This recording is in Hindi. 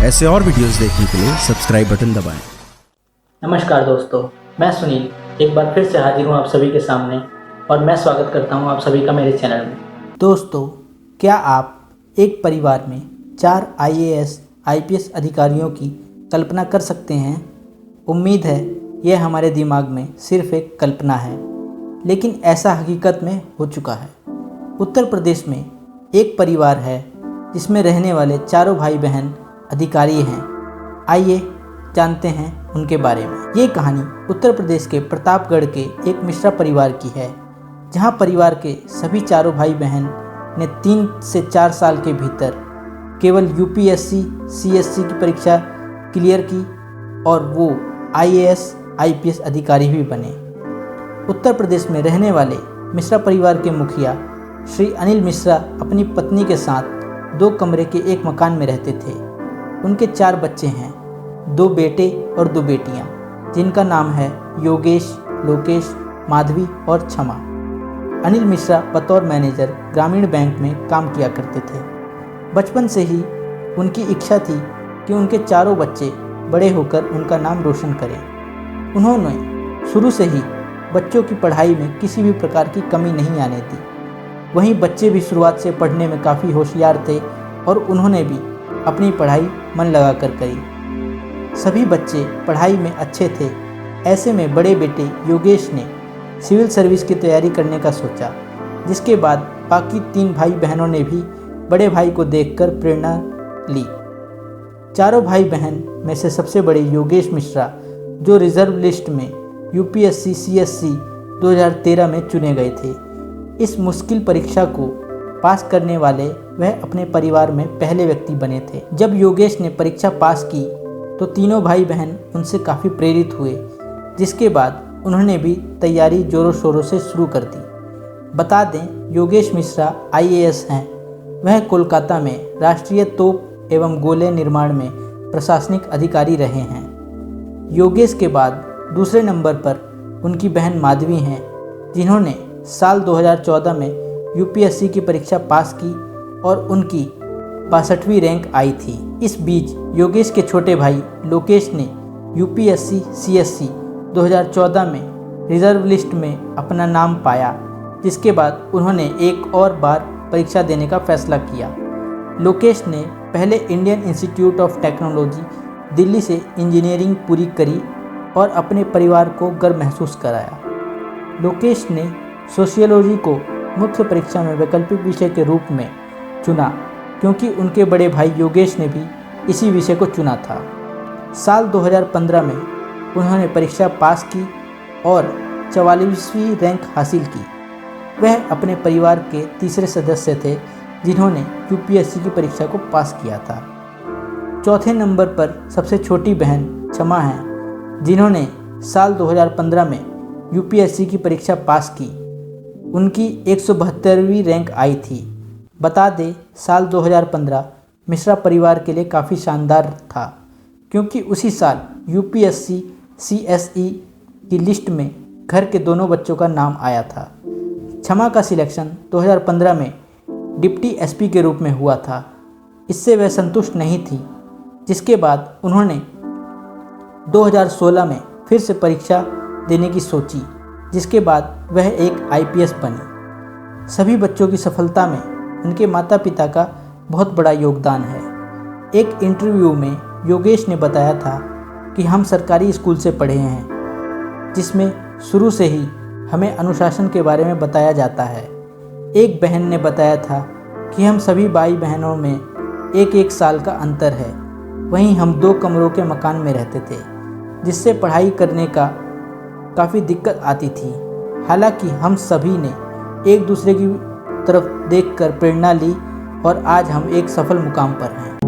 ऐसे और वीडियोस देखने के लिए सब्सक्राइब बटन दबाएं। नमस्कार दोस्तों, मैं सुनील एक बार फिर से हाजिर हूँ आप सभी के सामने और मैं स्वागत करता हूँ आप सभी का मेरे चैनल में। दोस्तों, क्या आप एक परिवार में 4 IAS IPS अधिकारियों की कल्पना कर सकते हैं? उम्मीद है यह हमारे दिमाग में सिर्फ एक कल्पना है, लेकिन ऐसा हकीकत में हो चुका है। उत्तर प्रदेश में एक परिवार है जिसमें रहने वाले चारों भाई बहन अधिकारी हैं। आइए जानते हैं उनके बारे में। ये कहानी उत्तर प्रदेश के प्रतापगढ़ के एक मिश्रा परिवार की है, जहां परिवार के सभी चारों भाई बहन ने 3 से 4 साल के भीतर केवल UPSC CSC की परीक्षा क्लियर की और वो IAS IPS अधिकारी भी बने। उत्तर प्रदेश में रहने वाले मिश्रा परिवार के मुखिया श्री अनिल मिश्रा अपनी पत्नी के साथ 2 कमरे के एक मकान में रहते थे। उनके 4 बच्चे हैं, 2 बेटे और 2 बेटियां, जिनका नाम है योगेश, लोकेश, माधवी और क्षमा। अनिल मिश्रा बतौर मैनेजर ग्रामीण बैंक में काम किया करते थे। बचपन से ही उनकी इच्छा थी कि उनके चारों बच्चे बड़े होकर उनका नाम रोशन करें। उन्होंने शुरू से ही बच्चों की पढ़ाई में किसी भी प्रकार की कमी नहीं आने दी। वहीं बच्चे भी शुरुआत से पढ़ने में काफ़ी होशियार थे और उन्होंने भी अपनी पढ़ाई मन लगाकर करी। सभी बच्चे पढ़ाई में अच्छे थे। ऐसे में बड़े बेटे योगेश ने सिविल सर्विस की तैयारी करने का सोचा, जिसके बाद बाकी 3 भाई बहनों ने भी बड़े भाई को देखकर प्रेरणा ली। चारों भाई बहन में से सबसे बड़े योगेश मिश्रा, जो रिजर्व लिस्ट में UPSC CSC 2013 में चुने गए थे। इस मुश्किल परीक्षा को पास करने वाले वह अपने परिवार में पहले व्यक्ति बने थे। जब योगेश ने परीक्षा पास की तो तीनों भाई बहन उनसे काफ़ी प्रेरित हुए, जिसके बाद उन्होंने भी तैयारी जोरों शोरों से शुरू कर दी। बता दें, योगेश मिश्रा IAS हैं। वह कोलकाता में राष्ट्रीय तोप एवं गोले निर्माण में प्रशासनिक अधिकारी रहे हैं। योगेश के बाद दूसरे नंबर पर उनकी बहन माधवी हैं, जिन्होंने साल 2014 में UPSC की परीक्षा पास की और उनकी 62वीं रैंक आई थी। इस बीच योगेश के छोटे भाई लोकेश ने UPSC CSC 2014 में रिजर्व लिस्ट में अपना नाम पाया, जिसके बाद उन्होंने एक और बार परीक्षा देने का फैसला किया। लोकेश ने पहले Indian institute of technology Delhi से इंजीनियरिंग पूरी करी और अपने परिवार को गर्व महसूस कराया। लोकेश ने सोशियोलॉजी को मुख्य परीक्षा में वैकल्पिक विषय के रूप में चुना, क्योंकि उनके बड़े भाई योगेश ने भी इसी विषय को चुना था। साल 2015 में उन्होंने परीक्षा पास की और 44वीं रैंक हासिल की। वह अपने परिवार के तीसरे सदस्य थे जिन्होंने UPSC की परीक्षा को पास किया था। चौथे नंबर पर सबसे छोटी बहन क्षमा हैं, जिन्होंने साल 2015 में UPSC की परीक्षा पास की। उनकी 172वीं रैंक आई थी। बता दें, साल 2015 मिश्रा परिवार के लिए काफ़ी शानदार था, क्योंकि उसी साल UPSC CSE की लिस्ट में घर के दोनों बच्चों का नाम आया था। क्षमा का सिलेक्शन 2015 में डिप्टी SP के रूप में हुआ था। इससे वह संतुष्ट नहीं थी, जिसके बाद उन्होंने 2016 में फिर से परीक्षा देने की सोची, जिसके बाद वह एक IPS बनी। सभी बच्चों की सफलता में उनके माता पिता का बहुत बड़ा योगदान है। एक इंटरव्यू में योगेश ने बताया था कि हम सरकारी स्कूल से पढ़े हैं, जिसमें शुरू से ही हमें अनुशासन के बारे में बताया जाता है। एक बहन ने बताया था कि हम सभी भाई बहनों में 1-1 साल का अंतर है। वहीं हम 2 कमरों के मकान में रहते थे, जिससे पढ़ाई करने का काफ़ी दिक्कत आती थी। हालांकि हम सभी ने एक दूसरे की तरफ देखकर प्रेरणा ली और आज हम एक सफल मुकाम पर हैं।